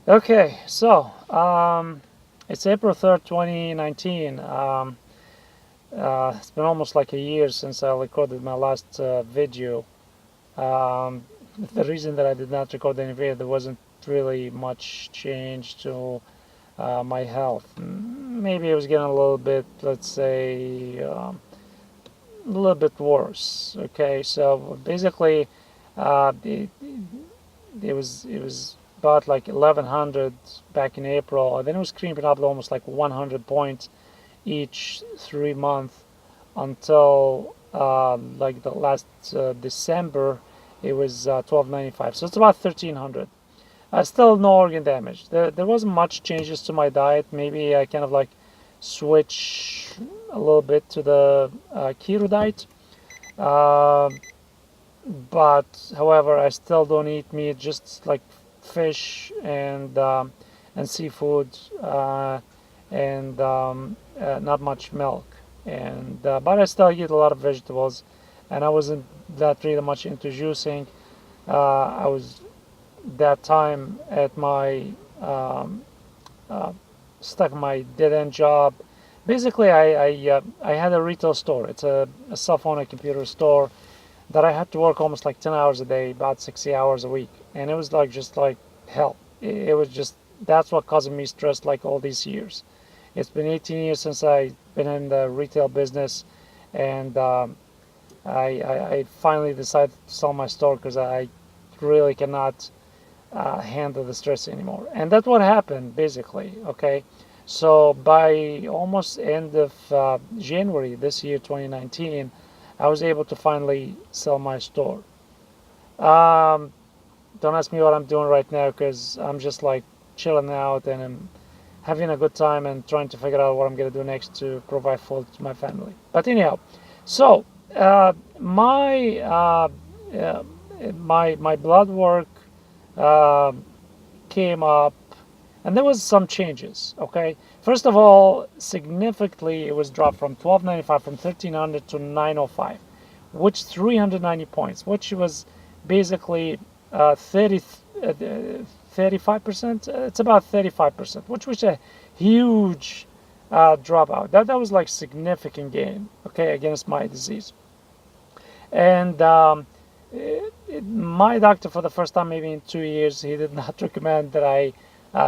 Okay, so it's April 3rd, 2019. It's been almost like a year since I recorded my last video. Um, the reason that I did not record any video, there wasn't really much change to my health. Maybe it was getting a little bit, let's say, a little bit worse. Okay, so basically, it was about like 1100 back in April, and then it was creeping up to almost like 100 points each 3 months until like the last December. It was 1295, so it's about 1300. Still no organ damage. There wasn't much changes to my diet. Maybe I kind of like switch a little bit to the keto diet. Uh, but however, I still don't eat meat, just like fish and seafood, and not much milk. And but I still eat a lot of vegetables, and I wasn't that really much into juicing. I was that time at my uh, stuck in my dead end job. Basically, I had a retail store. It's a cell phone and computer store that I had to work almost like 10 hours a day, about 60 hours a week. And it was like just like hell. It was just, that's what caused me stress like all these years. It's been 18 years since I've been in the retail business, and I finally decided to sell my store because I really cannot handle the stress anymore. And that's what happened basically. Okay. So by almost end of January this year, 2019, I was able to finally sell my store. Um, don't ask me what I'm doing right now because I'm just like chilling out and I'm having a good time and trying to figure out what I'm gonna do next to provide food to my family. But anyhow, so uh, my blood work uh, came up, and there was some changes. Okay, first of all, significantly it was dropped from 1295 from 1300 to 905, which 390 points, which was basically 35%. It's about 35%, which was a huge dropout. That was like significant gain. Okay, against my disease. And my doctor, for the first time maybe in 2 years, he did not recommend that I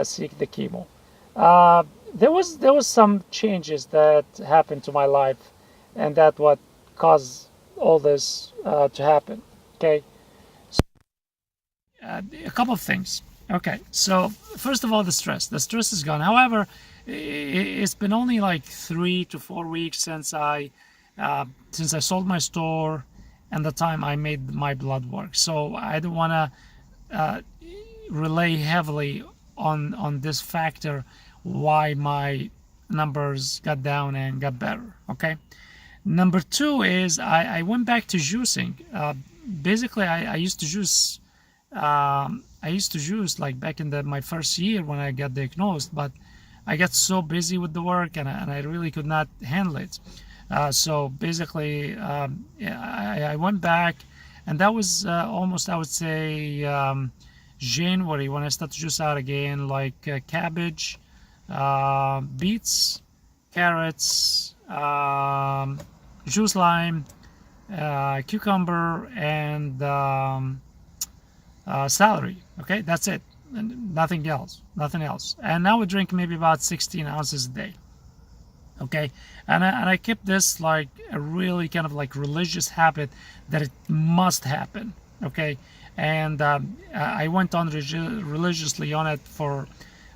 seek the chemo. Uh, there was some changes that happened to my life, and that what caused all this to happen. Okay, a couple of things. Okay, so first of all, the stress. The stress is gone. However, it's been only like 3 to 4 weeks since I sold my store and the time I made my blood work. So I don't want to rely heavily on this factor why my numbers got down and got better. Okay. Number two is I went back to juicing. Basically, I used to juice. I used to juice like back in my first year when I got diagnosed, but I got so busy with the work and I really could not handle it. So basically, I went back, and that was almost, I would say, January when I started to juice out again, like cabbage, beets, carrots, juice lime, cucumber, and celery. Okay, that's it. And nothing else. Nothing else. And now we drink maybe about 16 ounces a day. Okay, and I kept this like a really kind of like religious habit that it must happen. Okay, and I went on religiously on it for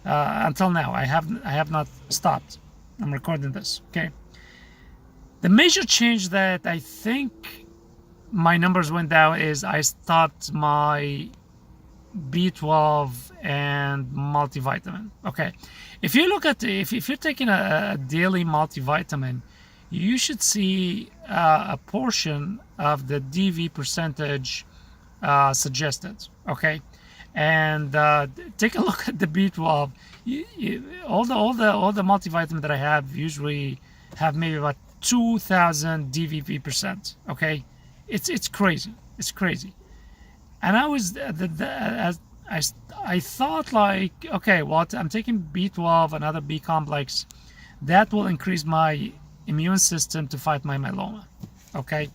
until now. I have not stopped. I'm recording this. Okay, the major change that I think my numbers went down is I stopped my B12 and multivitamin. Okay, if you look at if you're taking a daily multivitamin, you should see a portion of the DV percentage suggested. Okay, and take a look at the B12. All the multivitamin that I have usually have maybe about 2,000 DVP percent. Okay, it's crazy. It's crazy. And I thought like, okay, well, I'm taking B12, another B complex, that will increase my immune system to fight my myeloma. Okay,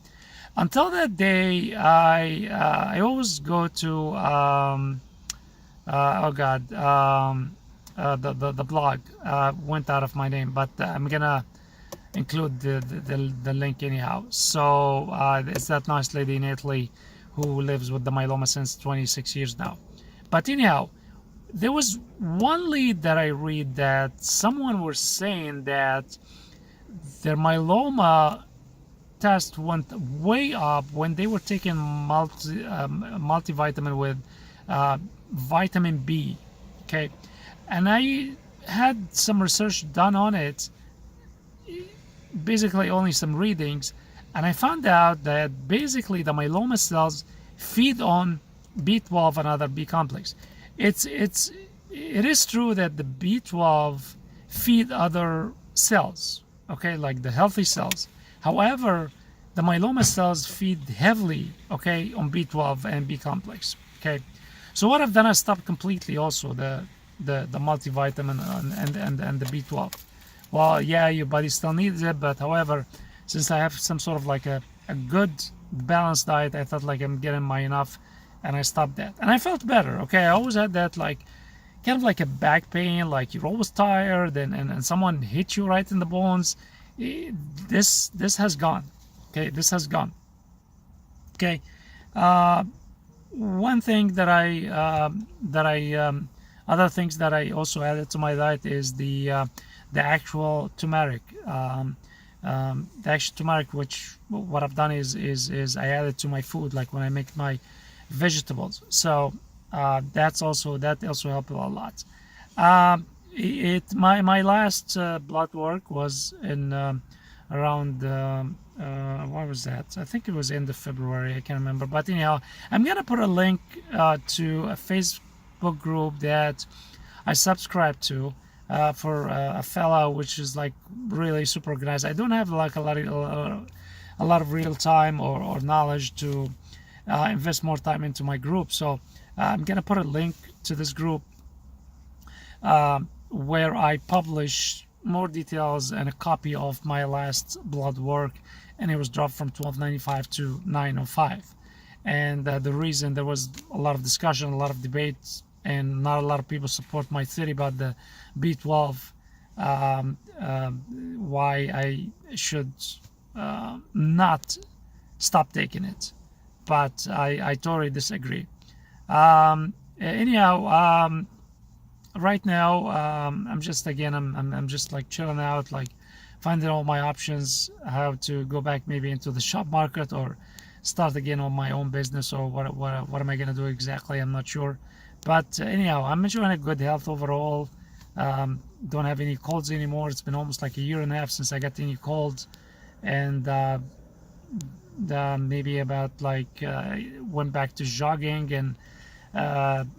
until that day, I always go to oh God, the blog went out of my name, but I'm gonna include the link anyhow. So it's that nice lady in Italy who lives with the myeloma since 26 years now. But anyhow, there was one lead that I read that someone was saying that their myeloma test went way up when they were taking multivitamin with vitamin B. Okay, and I had some research done on it, basically only some readings, and I found out that basically the myeloma cells feed on B12 and other B complex. It is true that the B12 feed other cells, okay, like the healthy cells. However, the myeloma cells feed heavily, okay, on B12 and B complex, okay. So what I've done, I stopped completely also the multivitamin and the B12. Well, yeah, your body still needs it, but however, since I have some sort of like a good balanced diet, I thought like I'm getting my enough, and I stopped that, and I felt better. Okay, I always had that like kind of like a back pain, like you're always tired, and someone hit you right in the bones. This has gone. Okay, this has gone. Okay, one thing that other things that I also added to my diet is the actual turmeric. The actual turmeric, which what I've done is I add it to my food, like when I make my vegetables. So that also helped a lot. My last blood work was in around what was that? I think it was end of February. I can't remember. But anyhow, I'm gonna put a link to a Facebook group that I subscribe to for a fellow which is like really super organized. I don't have like a lot of real time or knowledge to invest more time into my group. So I'm gonna put a link to this group where I publish more details and a copy of my last blood work, and it was dropped from 1295 to 905. And the reason, there was a lot of discussion, a lot of debates, and not a lot of people support my theory about the B12, why I should not stop taking it. But I totally disagree. Anyhow, right now I'm just I'm just like chilling out, like finding all my options, how to go back maybe into the shop market or start again on my own business, or what am I gonna do exactly, I'm not sure. But anyhow, I'm enjoying a good health overall. Don't have any colds anymore. It's been almost like a year and a half since I got any colds, and maybe about like went back to jogging, and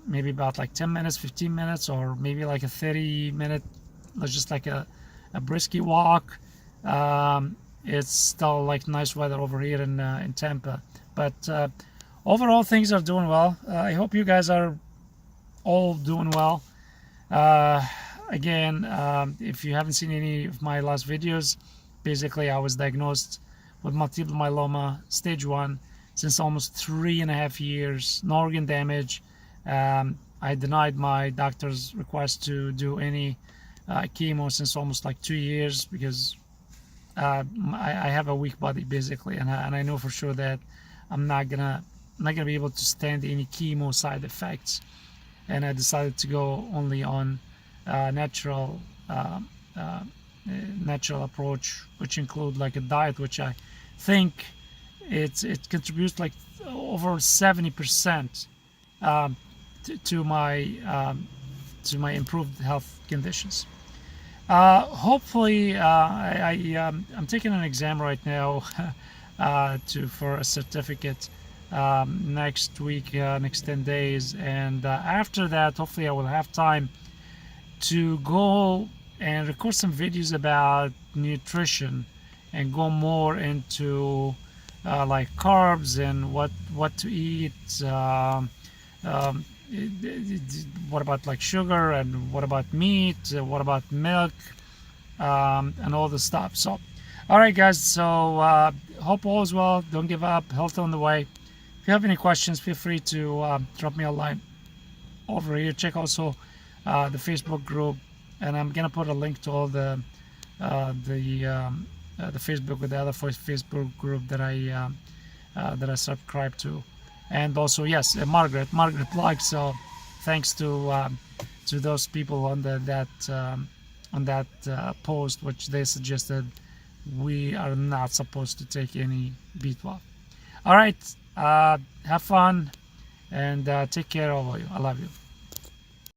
maybe about like 10 minutes, 15 minutes, or maybe like a 30-minute, just like a brisky walk. It's still like nice weather over here in Tampa, but overall things are doing well. I hope you guys are all doing well. Again, if you haven't seen any of my last videos, basically I was diagnosed with multiple myeloma stage 1 since almost 3.5 years, no organ damage. I denied my doctor's request to do any chemo since almost like 2 years, because I have a weak body basically, and I know for sure that I'm not gonna be able to stand any chemo side effects, and I decided to go only on natural approach, which include like a diet, which I think it contributes like over 70% to my improved health conditions. Hopefully, I'm taking an exam right now for a certificate next week, next 10 days, and after that, hopefully, I will have time to go and record some videos about nutrition and go more into like carbs and what to eat, what about like sugar, and what about meat, what about milk, and all the stuff. So all right guys, so hope all is well. Don't give up, health on the way. If you have any questions, feel free to drop me a line over here. Check also the Facebook group, and I'm gonna put a link to all the Facebook with the other Facebook group that I subscribe to. And also, yes, Margaret liked. So thanks to those people on that post, which they suggested we are not supposed to take any B12. All right, have fun and take care of all you. I love you.